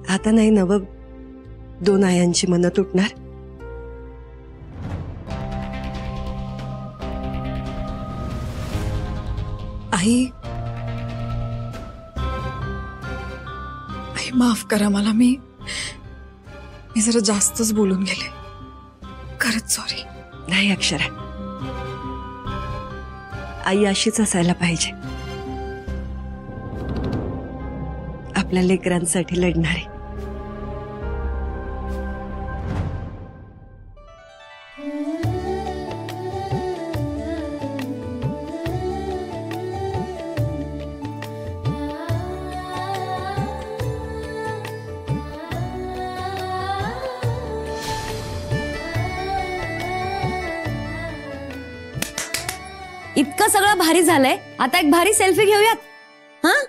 आता नाही नव 2 आयांची मनं तुटणार। आई माफ करा मला, मी जरा जास्तच बोलून गेले, खरंच सॉरी। नाही अक्षरा, आई अशीच असायला पाहिजे, आपल्या लेकरांसाठी लढणारी। इतकं सगळं भारी झालंय, आता एक भारी सेल्फी घेऊयात। हाँ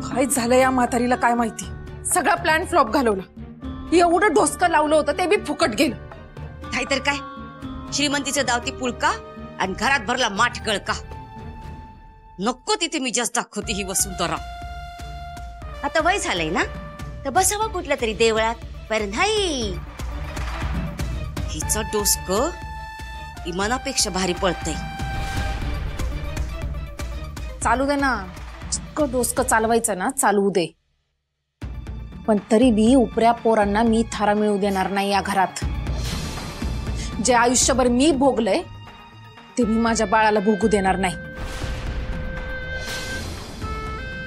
काय झालं या म्हातारीला काय माहिती, सगळा प्लॅन फ्लॉप घालवला। एवढं डोसकं लावलं होतं ते बी फुकट गेलं। नाहीतर काय, श्रीमंतीचं दावती पुळका आणि घरात भरला माठ गळका। नको तिथे मी जास्त दाखवते ही वसुंधरा। आता वय झालंय ना, तर बसावा कुठल्या तरी देवळात, पर नाही, हिचं डोसकं इमानापेक्षा भारी पळतंय। चालू दे ना, जितकं डोसकं चालवायचं ना चालवू दे, पण तरी बी उपऱ्या पोरांना मी थारा मिळू देणार नाही या घरात। जे आयुष्यभर मी भोगलंय ते मी माझ्या बाळाला भोगू देणार नाही।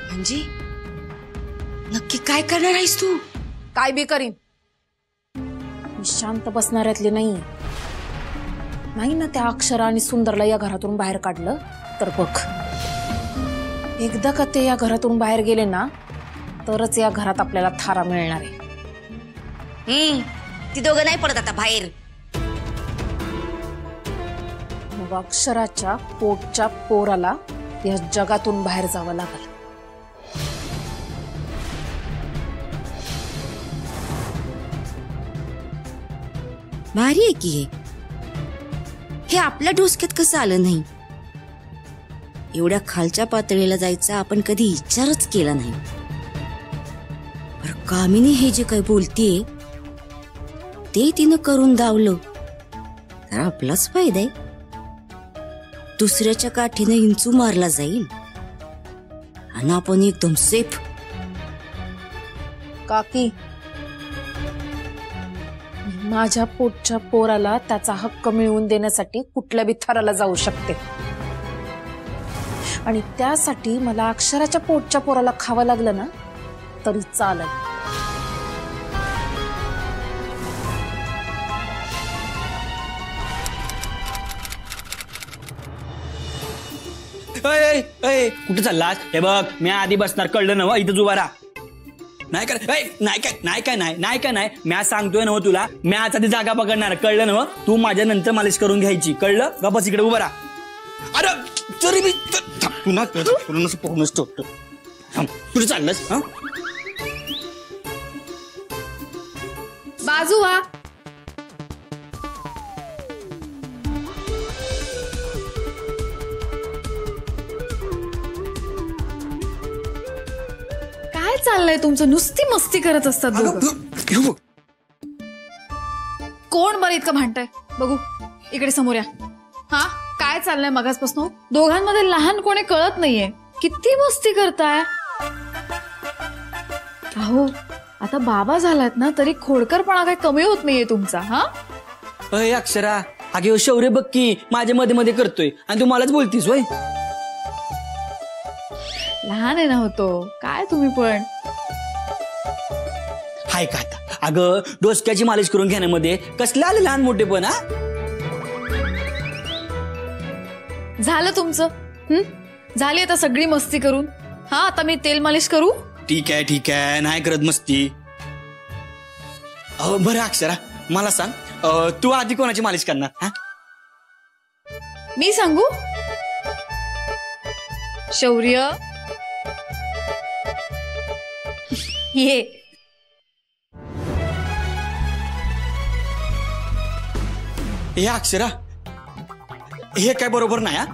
म्हणजे नक्की काय करणार आहेस तू? काय बी करीन, मी शांत बसणाऱ्यातले नाही ना। त्या अक्षरा आणि सुंदरला या घरातून बाहेर काढलं तर बघ, एकदा का ते या घरातून बाहेर गेले ना तरच या घरात आपल्याला थारा मिळणार आहे। ती दोघं नाही पडत आता बाहेर। मग अक्षराच्या पोटच्या पोराला या जगातून बाहेर जावं लागल। भारी आहे की हे आपल्या डोसक्यात कसं आलं नाही? एवढ्या खालच्या पातळीला जायचा आपण कधी विचारच केला नाही। कामिनी हे जे काही बोलतीये ते तिनं करून दावलं तर आपलाच फायदा आहे। दुसऱ्याच्या काठीनं इंचू मारला जाईल आणि आपण एकदम सेफ। काकी, माझ्या पोटच्या पोराला त्याचा हक्क मिळवून देण्यासाठी कुठल्या बी थराला जाऊ शकते, आणि त्यासाठी मला अक्षराच्या पोटच्या पोराला खावं लागलं ना तरी चालेल। कुठे चाललास? हे बघ, मी आधी बसणार, कळलं ना? इथं उभा राहा। नाही काय मी सांगतोय ना तुला, मी आज आधी जागा पकडणार, कळलं ना? तू माझ्या नंतर मालिश करून घ्यायची, कळलं? गप्पा इकडे उभा राहा। अरे तरी मी पुन्हा पाहूनच ठेवतो। कुठे चाललंस? बाजू व्हा। काय चाललंय तुमचं? नुसती मस्ती करत असतात दोघं। कोण बरं इतकं भांडताय? बघू इकडे समोर या। हा काय चाललंय मगाचपासून? दोघांमध्ये लहान कोणी कळत नाहीये, किती मस्ती करताय? अहो आता बाबा झालात ना तरी खोडकरपणा काय कमी होत नाहीये तुमचा। हा अक्षरा, अगे शौर्य बघ की माझ्या मध्ये मध्ये करतोय आणि तू मलाच बोलतीस वय? लहान आहे ना होतो काय तुम्ही पण? हाय का आता? अगं डोसक्याची मालिश करून घेण्यामध्ये कसले आले लहान मोठे पण? हा झालं तुमचं? झाली आता सगळी मस्ती करून। हा आता मी तेल मालिश करू? ठीक आहे, नाही करत मस्ती। बरं अक्षरा, मला सांग, तू आधी कोणाची मालिश करणार? हा? मी सांगू? शौर्य ये. हे अक्षरा, हे काय बरोबर नाही. हा,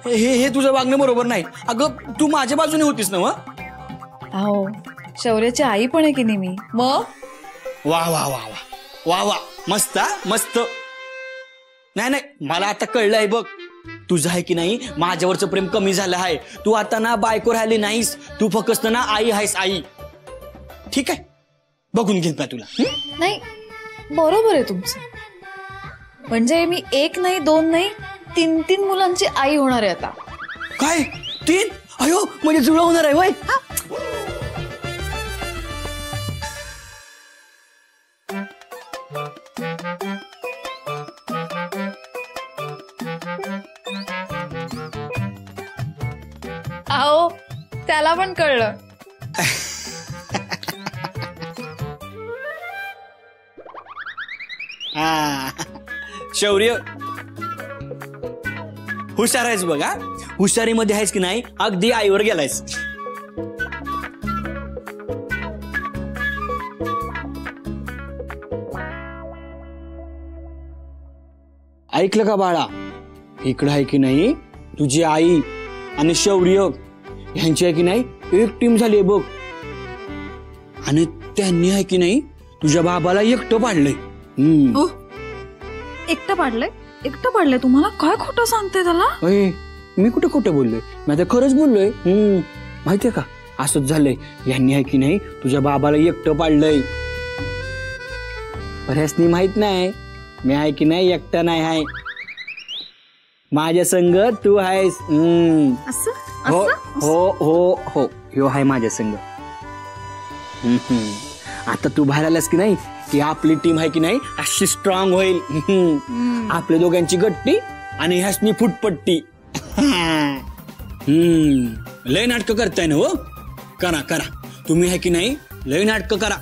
हे तुझं वागणं बरोबर नाही. अगं तू माझ्या बाजूने होतीस ना? अहो शौर्याची आई पण आहे की नाही मी. मग वा वा वा वा वा वा, मस्त मस्त. नाही मला आता कळलंय बघ, तुझं आहे की नाही माझ्यावरचं प्रेम कमी झालं आहे. तू आता ना बायको राहिली नाहीस, तू फक्त ना आई आहेस, आई. ठीक आहे, बघून घेत ना तुला. नाही, बरोबर आहे तुमचं. म्हणजे मी 1 नाही 2 नाही 3 मुलांची आई होणार आहे आता. काय 3? अयो, म्हणजे जुळं होणार आहे वय. अहो त्याला पण कळलं. शौर्य, हुशार आहेस बघा. हुशारीमध्ये आहेस की नाही अगदी आईवर गेलायस. ऐकलं का बाळा? इकडं आहे की नाही तुझी आई आणि शौर्य ह्यांची आहे की नाही एक टीम झाली बघ. आणि त्यांनी आहे की नाही तुझ्या बाबाला एकटं पाडलंय. एकटं पाडलंय? तुम्हाला काय खोटं सांगते त्याला? मी कुठं खोटं बोललोय? मी आता खरंच बोललोय. माहितीये का, असंच झालंय. यांनी आहे की नाही तुझ्या बाबाला एकटं पाडलंय. बऱ्याचनी माहित नाही मी आहे की नाही एकटा नाही आहे. माझ्या संग तू आहेस. हो हो हो हो, ह्यो आहे माझ्या संग. आता तू बाहेर आलास की नाही की आपली टीम आहे की नाही अशी स्ट्रॉंग होईल. आपल्या दोघांची गट्टी आणि ह्यासनी फुटपट्टी. लय नाटक करताय ना? हो, करा करा. तुम्ही आहे की नाही लय नाटक करा,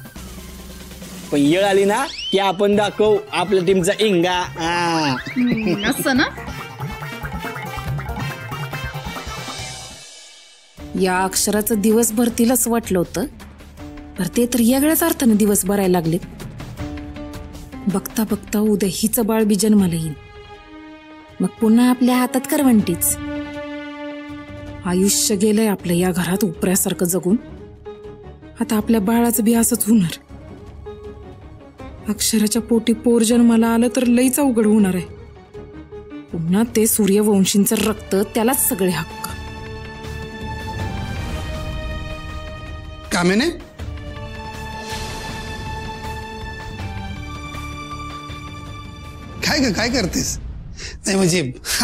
पण येळ आली ना की आपण दाखवू आपल्या टीमचा इंगा. असं ना? या अक्षराचं दिवसभर तिलाच वाटलं होतं, तर ते तर वेगळ्याच अर्थाने दिवस भरायला लागले. बघता बघता उद्या हिचं बाळ बी जन्माला येईल. मग पुन्हा आपल्या हातात करवंटीच. आयुष्य गेलंय आपलं या घरात उपऱ्यासारखं जगून. आता आपल्या बाळाचं बी असंच होणार. अक्षराच्या पोटी पोर जन्माला आलं तर लईच अवघड होणार आहे. पुन्हा ते सूर्यवंशींचं रक्त, त्यालाच सगळे हक्क. कामिनी, काय करतेस? नाही म्हणजे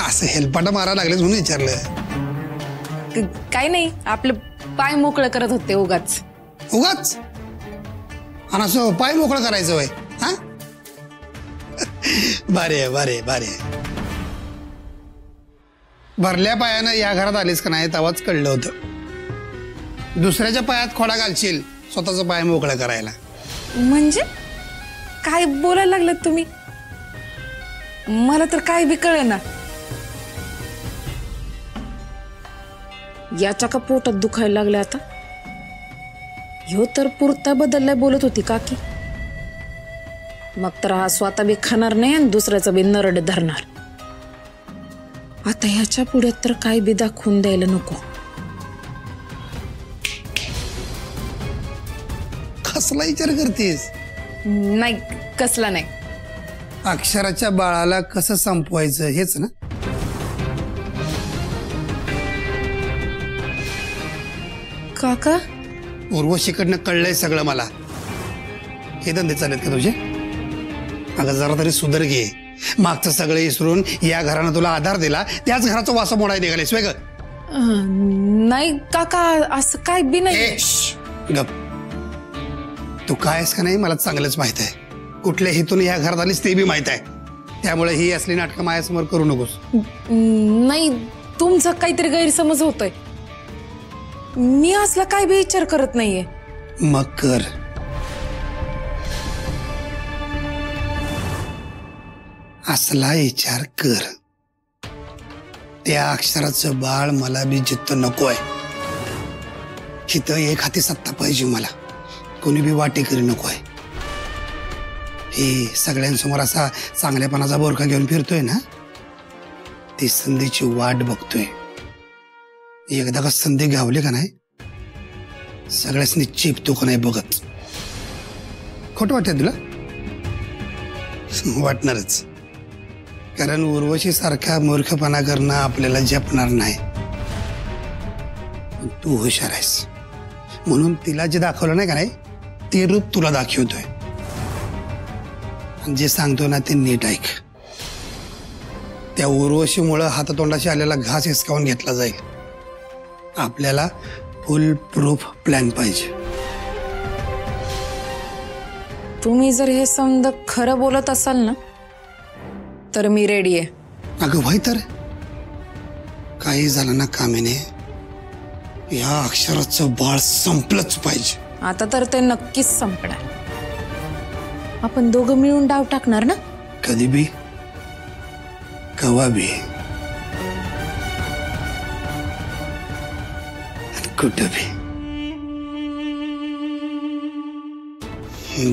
असं हेलपाटा मारायला लागलेस म्हणून विचारलं. काय नाही, आपलं पाय मोकळं करत होते उगाच. उगाच? आणि असं पाय मोकळं करायचं वय? हा, बारे बारे बारे. भरल्या पायानं या घरात आलीस का नाही तेव्हाच कळलं होतं. दुसऱ्याच्या पायात खोडा घालशील स्वतःचा पाय मोकळा करायला. म्हणजे काय बोलायला लागलात तुम्ही? मला तर काय बी कळेना. याच्या का पोटात दुखायला लागले आता? ह्यो तर पुरता बदललाय बोलत होती काकी. मग तर हा स्वतः बी खाणार नाही आणि दुसऱ्याचं बी नरड धरणार. आता ह्याच्या पुढे तर काय बी दाखवून द्यायला नको. कसला विचार करतेस? नाही, कसला नाही. अक्षराच्या बाळाला कसं संपवायचं हेच ना? काका, उर्वशीकडनं कळलंय सगळं मला. हे धंदे चालेत का तुझे? अगं जरा तरी सुधर घे. मागचं सगळं विसरून या घरानं तुला आधार दिला, त्याच घराचा वासा मोडायला निघालेस वेग? नाही काका, असं काय बी नाही. गप. तू काय आहेस का नाही मला चांगलंच माहित आहे. कुठल्या हेतून या घरात आलीस ते बी माहित आहे. त्यामुळे ही असली नाटकं माझ्यासमोर करू नकोस. नाही, तुमचा काहीतरी गैरसमज होतोय. मी असला काय बी विचार करत नाहीये. मग कर. असला विचार कर. त्या अक्षराचं बाळ मला बी जित्त नकोय. इथं एक हाती सत्ता पाहिजे मला. कोणी बी वाटेकरी नकोय. हे सगळ्यांसमोर असा चांगल्यापणाचा बोरखा घेऊन फिरतोय ना, ती संधीची वाट बघतोय. एकदा का संधी गावली का नाही, सगळ्यासनी चिपतो का नाही बघत. खोटं वाटत तुला? वाटणारच, कारण उर्वशी सारखा मूर्खपणा करणं आपल्याला झेपणार नाही. तू हुशार आहेस म्हणून तिला जे दाखवलं नाही का नाही, ते रूप तुला दाखवतोय. जे सांगतो ना ते नीट ऐक. त्या उर्वशीमुळं हातातोंडाशी आलेला घास हिसकावून घेतला जाईल. आपल्याला फुल प्रूफ प्लॅन पाहिजे. तुम्ही जर हे समज खरं बोलत असाल ना, तर मी रेडी आहे. अगं भाई, तर काही झालं ना कामिने, या अक्षराचं बाळ संपलंच पाहिजे. आता तर ते नक्कीच संपणार. आपण दोघं मिळून डाव टाकणार ना? कधी बी कवा बी आणि कुठं बी.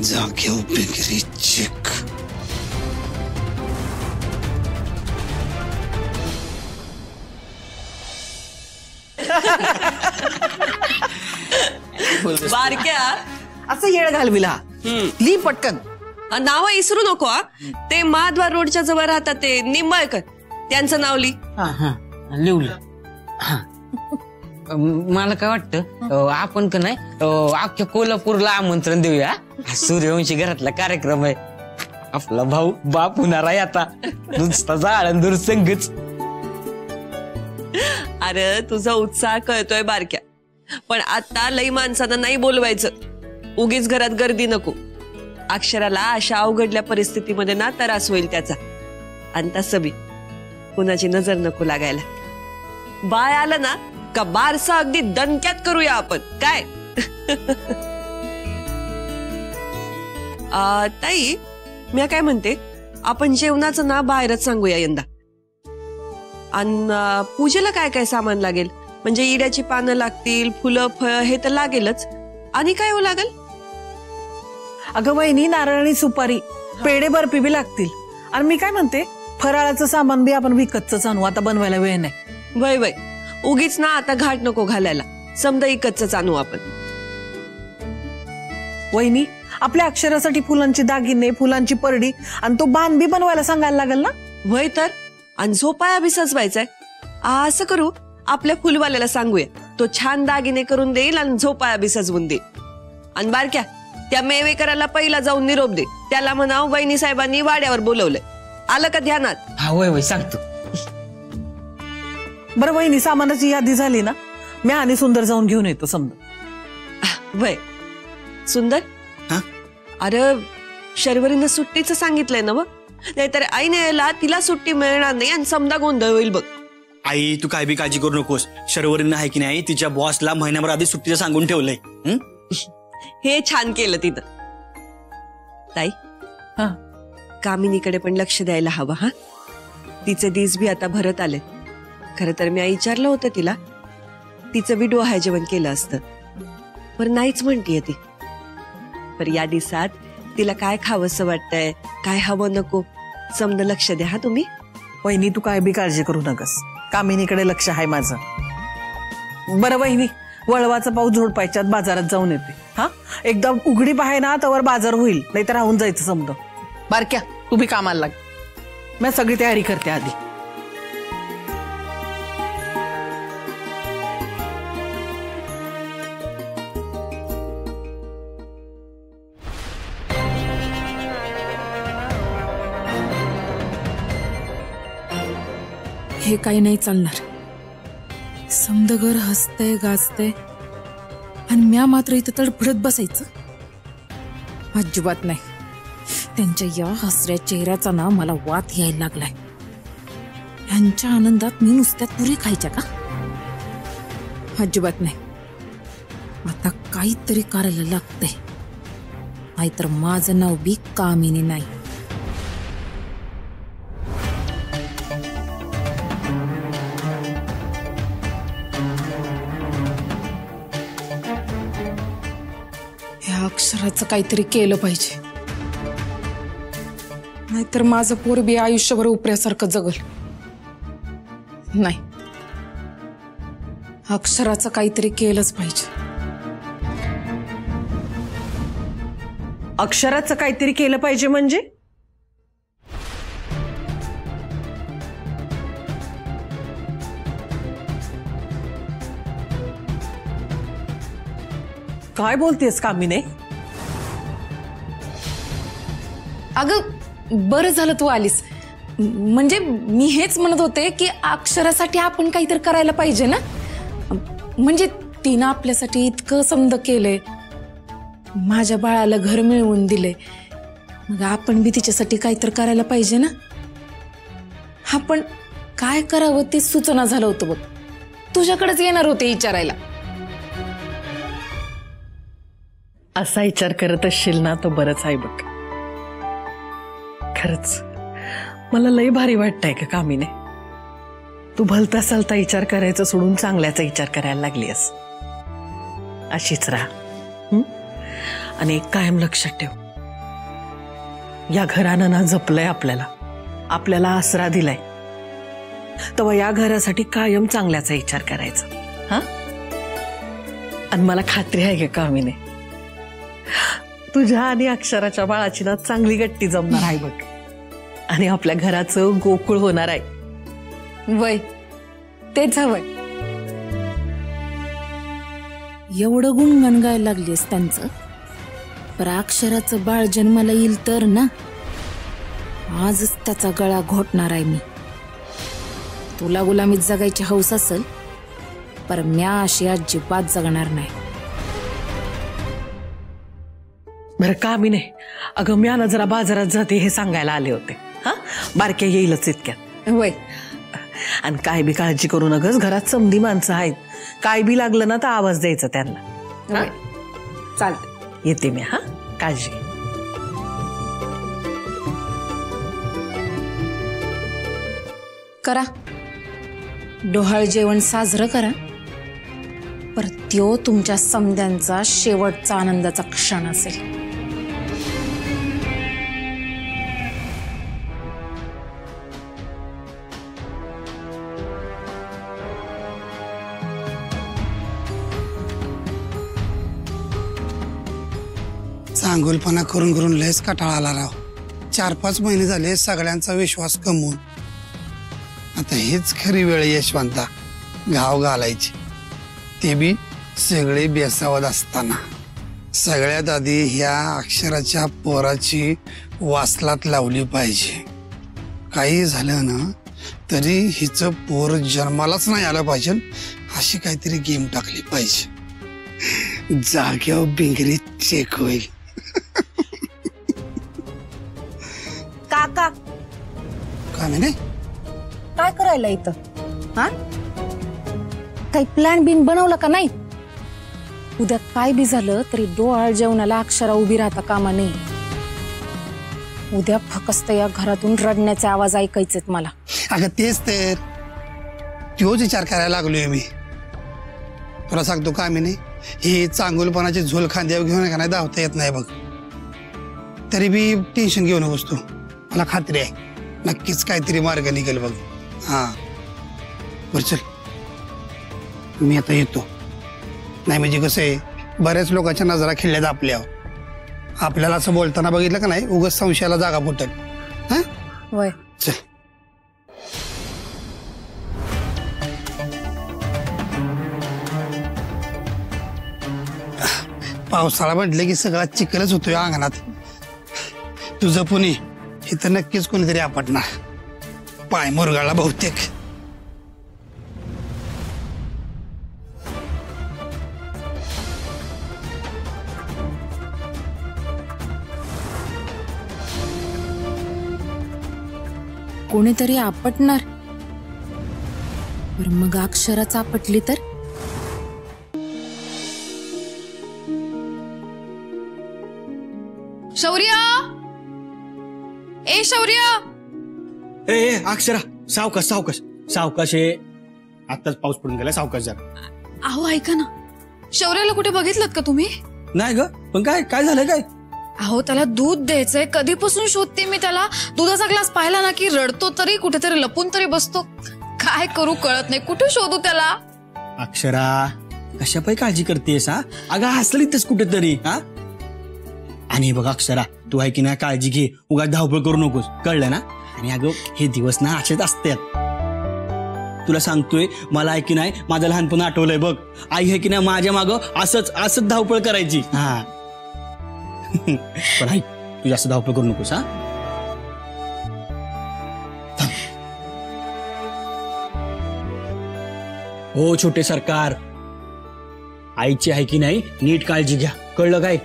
जागेव बिगरी चेक. बारक्या असं येळ घालविला. ली पटकन. नाव इसरू नको. ते महाद्वार रोडच्या जवळ राहतात ते निंबाळकर, त्यांचं नाव ली. लिहलं. मला काय वाटतं, आपण का नाही अख्ख्या कोल्हापूरला आमंत्रण देऊया. सूर्यवंशी घरातला कार्यक्रम आहे. आपला भाऊ बाप होणार आहे आता. नुसता जाळंदूर संघच. अरे तुझा उत्साह कळतोय बारक्या, पण आता लई माणसांना नाही बोलवायचं. उगीच घरात गर्दी नको. अक्षराला अशा अवघडल्या परिस्थितीमध्ये ना त्रास होईल त्याचा. आणि तसं बी कुणाची नजर नको लागायला. बाळ आलं ना का बारसा अगदी दणक्यात करूया आपण, काय? ताई, मी काय म्हणते, आपण जेवणाचं ना बाहेरच सांगूया यंदा. आणि पूजेला काय काय सामान लागेल? म्हणजे इड्याची पानं लागतील, फुलं फळ हे तर लागेलच. आणि काय हो लागेल? अगं वहिनी, नारळ आणि सुपारी, पेढे बर्फी बी लागतील. आणि मी काय म्हणते, फराळाचं सामान बी आपण विकतच आणू. आता बनवायला वेळ नाही. वय वय, उगीच ना आता घाट नको घालायला. समजा इकतच आणू आपण. वहिनी, आपल्या अक्षरासाठी फुलांची दागिने, फुलांची परडी आणि तो बाण बी बनवायला सांगायला लागेल ना. वय तर. आणि झोपाया बी सजवायचाय. असं करू, आपल्या फुलवाल्याला सांगूया, तो छान दागिने करून देईल आणि झोपाया बी सजवून देईल. आणि बारक्या, त्या मेवेकराला पहिला जाऊन निरोप दे. त्याला म्हणाव वहिनी साहेबांनी वाड्यावर बोलवलंय. आलं का ध्यानात? हा वय वय सांगतो. बरं वहिनी, सामानाची यादी झाली ना, मी आणि सुंदर जाऊन घेऊन येतो. समजा वय सुंदर. अरे शर्वरीनं सुट्टीचं सांगितलंय ना. नाहीतर आईने यायला तिला सुट्टी मिळणार नाही आणि समजा गोंधळ होईल बघ. आई, तू काय बी काळजी करू नकोस. शर्वरीनं आहे की नाही, तिच्या बॉसला महिनाभर आधी सुट्टीचं सांगून ठेवलंय. हे छान केलं तिथं. ताई, कामिनीकडे पण लक्ष द्यायला हवं. हा, तिचे दिस बी आता भरत आले. खरं तर मी विचारलं होतं तिला, तिचं बी डोहाळ जेवण केलं असतं, पण नाहीच म्हणतीये ती. पर या दिवसात तिला काय खावंसं वाटतंय, काय हवं नको, समजा लक्ष द्या हा तुम्ही. वहिनी, तू काय बी काळजी करू नकस. कामिनीकडे लक्ष आहे माझं. बरं वहिनी, वळवाचा पाऊस झोडपायच्यात बाजारात जाऊन येते. हा, एकदा उघडी बाहेर ना तवर बाजार होईल, नाहीतर राहून जायचं समजा. बारक्या, तू बी कामाला लाग. मी सगळी तयारी करते आधी. हे काही नाही चालणार. समदगर हसतय गाजतय आणि म्या मात्र इथं तडफडत बसायचं. अजिबात नाही. त्यांच्या या हसऱ्या चेहऱ्याचा ना मला वात यायला लागलाय. यांच्या आनंदात मी नुसत्या पुरी खायच्या का? अजिबात नाही. आता काहीतरी करायला लागतंय, नाहीतर माझं नाव बी कामिनी नाही. अक्षराचं काहीतरी केलं पाहिजे, नाहीतर माझं पोर बी आयुष्यभर उपऱ्यासारखं जगल. नाही, अक्षराचं काहीतरी केलंच पाहिजे. अक्षराचं काहीतरी केलं पाहिजे म्हणजे? काय बोलतेस कामिने? अगं बरं झालं तू आलीस. म्हणजे मी हेच म्हणत होते की अक्षरासाठी आपण काहीतरी करायला पाहिजे ना. म्हणजे तिनं आपल्यासाठी इतकं समद केलंय, माझ्या बाळाला घर मिळवून दिले, मग आपण बी तिच्यासाठी काहीतरी करायला पाहिजे ना. आपण काय करावं ते सुचना झालं होतं बघ. तुझ्याकडेच येणार होते विचारायला. असा विचार करत असशील ना तो बरंच आहे बघ. खरंच मला लई भारी वाटतंय का कामिने, तू भलता सलता विचार करायचं सोडून चांगल्याचा विचार करायला लागली आहेस. अशीच राहा. आणि एक कायम लक्षात ठेव, या घरानं ना जपलंय आपल्याला, आपल्याला आसरा दिलाय, तेव्हा या घरासाठी कायम चांगल्याचा विचार करायचा. हा, आणि मला खात्री आहे का कामिने, तुझ्या आणि अक्षराच्या बाळाची ना चांगली गट्टी जमणार आहे बघ, आणि आपल्या घराचं गोकुळ होणार आहे. वय तेच हवंय. एवढं गुणगण गायला लागलीस त्यांचं, पर अक्षराचं बाळ जन्माला येईल तर ना, आजच त्याचा गळा घोटणार आहे मी. तुला गुलामीत जगायची हौस असेल, पर म्या अशी अजिबात जगणार नाही. बरं कामिने, अगं म्या ना जरा बाजारात जाते हे सांगायला आले होते. हा, बारक्या येईलच इतक्यात. वय, आणि काय बी काळजी करू नकस, घरात समधी माणसं आहेत, काय बी लागलं ना तर आवाज द्यायचा त्यांना. चालत. येते मी. हा, काळजी. करा डोहाळ जेवण साजरं करा, पर त्यो तुमच्या समद्यांचा शेवटचा आनंदाचा क्षण असेल. चांगुलपणा करून करून लयच कटाळा आला राव. 4-5 महिने झाले सगळ्यांचा विश्वास कमवून. आता हेच खरी वेळ यशवंता घाव घालायची, ते बी सगळे बेसावत असताना. सगळ्यात आधी ह्या अक्षराच्या पोराची वासलात लावली पाहिजे. काही झालं ना तरी हिचं पोर जन्मालाच नाही आलं पाहिजे, अशी काहीतरी गेम टाकली पाहिजे. जाग्यावर बिंगरी चेक होईल. काका काय म्हणे? काय करायला इथं? हा, काही प्लॅन बिन बनवलं का नाही? उद्या काय बी झालं तरी डोहाळ जेवणाला अक्षरा उभी राहता कामा नाही. उद्या फक्त या घरातून रडण्याचे आवाज ऐकायचेत मला. अगं तेच तर, तोच विचार करायला लागलोय मी. तुला सांगतो का मी नाही, ही चांगुलपणाची झोल खांद्यावर घेऊन का नाही धावता येत नाही बघ. तरी बी टेन्शन घेऊ नकोस तू, मला खात्री आहे नक्कीच काहीतरी मार्ग निघेल बघ. हा बर चल, मी आता येतो. नाही म्हणजे कसं आहे, बऱ्याच लोकांच्या नजरा खिळल्यात आपल्यावर. आपल्याला असं बोलताना बघितलं का नाही, उगाच संशयाला जागा फुटेल. हा वय, चल. पावसाळा म्हटलं की सगळा चिखलच होतोय अंगणात. तुझं पुणे इथं नक्कीच कोणीतरी आपटणार. पाय मुरगाळला बहुतेक. कोणीतरी आपटणार, पर मग अक्षराच आपटली तर? शौर्य, ए शौर्य. ए अक्षरा, सावकाश सावकाश सावकाश. आताच पाऊस पडून गेला, सावकाश जरा. अहो ऐका ना, शौर्याला कुठे बघितलं का तुम्ही? नाही ग, पण काय काय झालंय काय? अहो त्याला दूध द्यायचंय, कधीपासून शोधते मी त्याला. दुधाचा ग्लास पाहिला ना की रडतो तरी, कुठेतरी लपून तरी बसतो. काय करू कळत नाही, कुठे शोधू त्याला. अक्षरा, कशा पायी काळजी करतेस हा? अगं हसलं इथेच कुठेतरी हा. आणि बघ अक्षरा, तू आहे की नाही काळजी घे, उगा धावपळ करू नकोस, कळलं ना? आणि अगं हे दिवस ना असेच असतात. तुला सांगतोय, मला आहे की नाही माझं लहानपण आठवलंय बघ. आई आहे की नाही माझ्या मागं असंच धावपळ करायची. हा पण आई, तू जास्त धावपळ करू नकोस हा. हो छोटे सरकार, आईची आहे की नाही नीट काळजी घ्या, कळलं काय?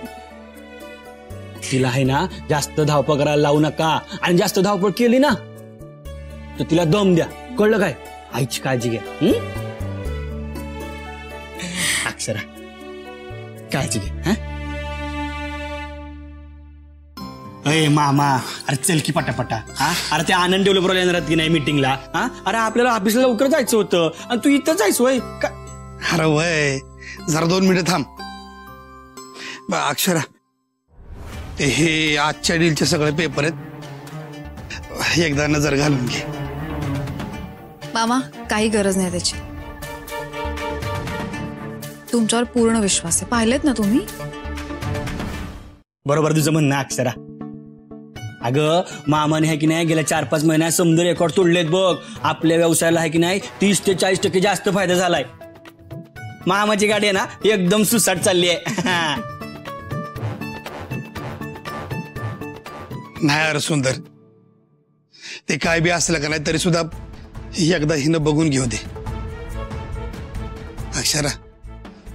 तिला आहे ना जास्त धावपळ करायला लावू नका, आणि जास्त धावपळ केली ना तर तिला दम द्या, कळलं काय? आईची काळजी घ्या. अक्षरा, काळजी घे हा. अरे मामा, अरे चल की पटापटा हा. अरे ते आनंद डेव्हलपर येणार की नाही मीटिंगला हा. अरे आपल्याला ऑफिसला लवकर जायचं होतं आणि तू इथं जायचं होय का? अरे वय, जरा 2 मिनिटं थांब. अक्षरा, ते हे आजच्या डीलचे सगळे पेपर आहेत, एकदा नजर घालून घे. मामा काही गरज नाही त्याची, तुमच्यावर पूर्ण विश्वास आहे. पाहिलेत ना तुम्ही? बरोबर तुझं म्हणणं अक्षरा. अगं मामाने आहे की नाही गेल्या 4-5 महिन्यात समजा रेकॉर्ड तोडलेत बघ. आपल्या व्यवसायाला आहे की नाही 30 ते 40% जास्त फायदा झालाय. मामाची गाडी आहे ना एकदम सुसाट चालली आहे. नाही अरे सुंदर, ते काय बी असलं का नाही तरी सुद्धा एकदा हिनं बघून घेऊ दे. अक्षरा,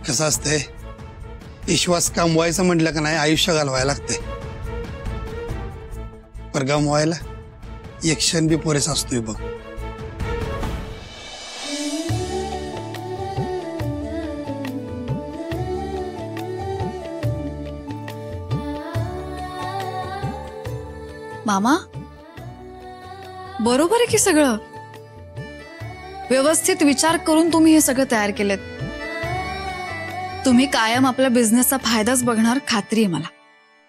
कसं असतंय, विश्वास कमवायचं म्हटलं का नाही आयुष्य घालवायला लागतंय, पर गमवायला एक क्षण बी पुरेसा असतोय बघ. मामा बरोबर आहे की सगळं? व्यवस्थित विचार करून तुम्ही हे सगळं तयार केलेत. तुम्ही कायम आपल्या बिझनेसचा फायदाच बघणार, खात्री आहे मला.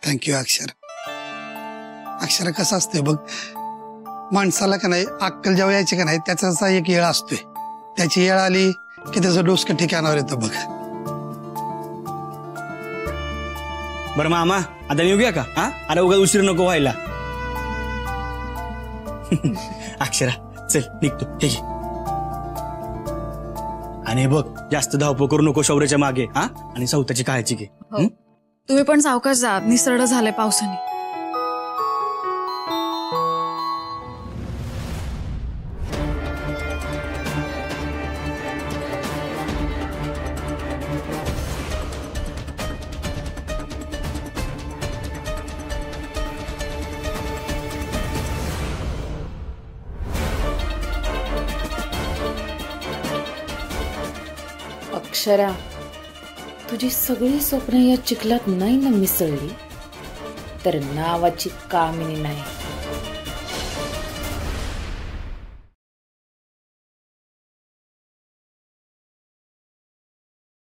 थँक्यू अक्षरा. अक्षरा, कसं असतंय बघ, माणसाला का नाही अक्कल जेव्हा यायची का नाही त्याचा एक येळ असतोय, त्याची येळ आली की त्याचं डोसकं ठिकाणावर येतं बघ. बरं मामा, आता निघूया का हा? अरे उगाच उशीर नको व्हायला. अक्षरा चल निघतो, ठीक आहे. आणि बघ जास्त धावपळ करू नको शौर्याच्या मागे हा. आणि स्वतःची काळजी घे. तुम्ही पण सावकाश जा, निसरड झालंय पावसाने. अक्षरा, तुझी सगळी स्वप्न या चिखलात नाही ना मिसळली तर नावाची कामिनी नाही.